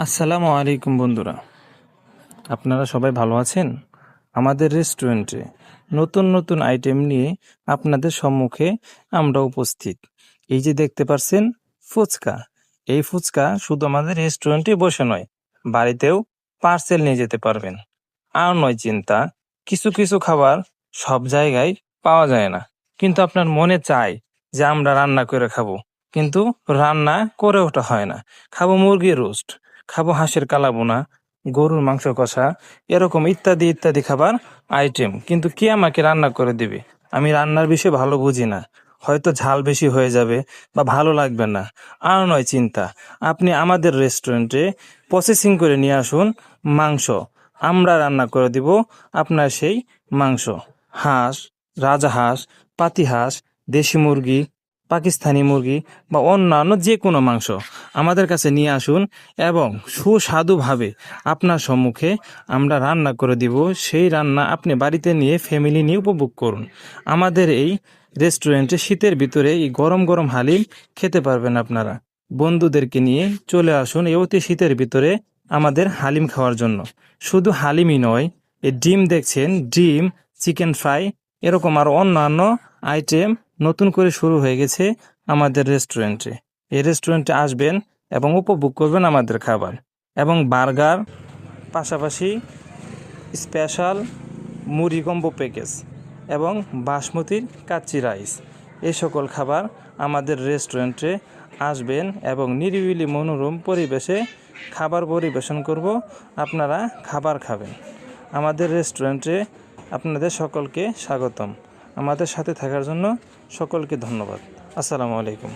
আসসালামু আলাইকুম বন্ধুরা, আপনারা সবাই ভালো আছেন? আমাদের রেস্টুরেন্টে নতুন নতুন আইটেম নিয়ে আপনাদের সম্মুখে আমরা উপস্থিত। এই যে দেখতে পাচ্ছেন ফুচকা, এই ফুচকা শুধু আমাদের রেস্টুরেন্টে বসে নয়, বাড়িতেও পার্সেল নিয়ে যেতে পারবেন। আর নয় চিন্তা, কিছু কিছু খাবার সব জায়গায় পাওয়া যায় না, কিন্তু আপনার মনে চায় যে আমরা রান্না করে খাবো, কিন্তু রান্না করে ওঠা হয় না। খাবো মুরগির রোস্ট, খাবো হাঁসের কালাবোনা, গরুর মাংস কষা, এরকম ইত্যাদি ইত্যাদি খাবার আইটেম, কিন্তু কে আমাকে রান্না করে দিবে? আমি রান্নার বিষয়ে ভালো বুঝি না, হয়তো ঝাল বেশি হয়ে যাবে বা ভালো লাগবে না। আর নয় চিন্তা, আপনি আমাদের রেস্টুরেন্টে প্রসেসিং করে নিয়ে আসুন মাংস, আমরা রান্না করে দিব আপনার সেই মাংস। হাঁস, রাজহাঁস, পাতিহাঁস, দেশি মুরগি, পাকিস্তানি মুরগি বা অন্যান্য যে কোনো মাংস আমাদের কাছে নিয়ে আসুন এবং সুস্বাদুভাবে আপনার সম্মুখে আমরা রান্না করে দিব। সেই রান্না আপনি বাড়িতে নিয়ে ফ্যামিলি নিয়ে উপভোগ করুন। আমাদের এই রেস্টুরেন্টে শীতের ভিতরে এই গরম গরম হালিম খেতে পারবেন আপনারা। বন্ধুদেরকে নিয়ে চলে আসুন এই অতি শীতের ভিতরে আমাদের হালিম খাওয়ার জন্য। শুধু হালিমই নয়, এই ডিম দেখছেন, ডিম, চিকেন ফ্রাই, এরকম আরও অন্যান্য আইটেম নতুন করে শুরু হয়ে গেছে আমাদের রেস্টুরেন্টে। এই রেস্টুরেন্টে আসবেন এবং উপভোগ করবেন আমাদের খাবার এবং বার্গার, পাশাপাশি স্পেশাল মুড়ি কম্বো প্যাকেজ এবং বাসমতির কাচ্চি রাইস, এই সকল খাবার আমাদের রেস্টুরেন্টে আসবেন এবং নিরিবিলি মনোরম পরিবেশে খাবার পরিবেশন করব, আপনারা খাবার খাবেন। আমাদের রেস্টুরেন্টে আপনাদের সকলকে স্বাগতম। আমাদের সাথে থাকার জন্য সকলকে ধন্যবাদ। আসসালামু আলাইকুম।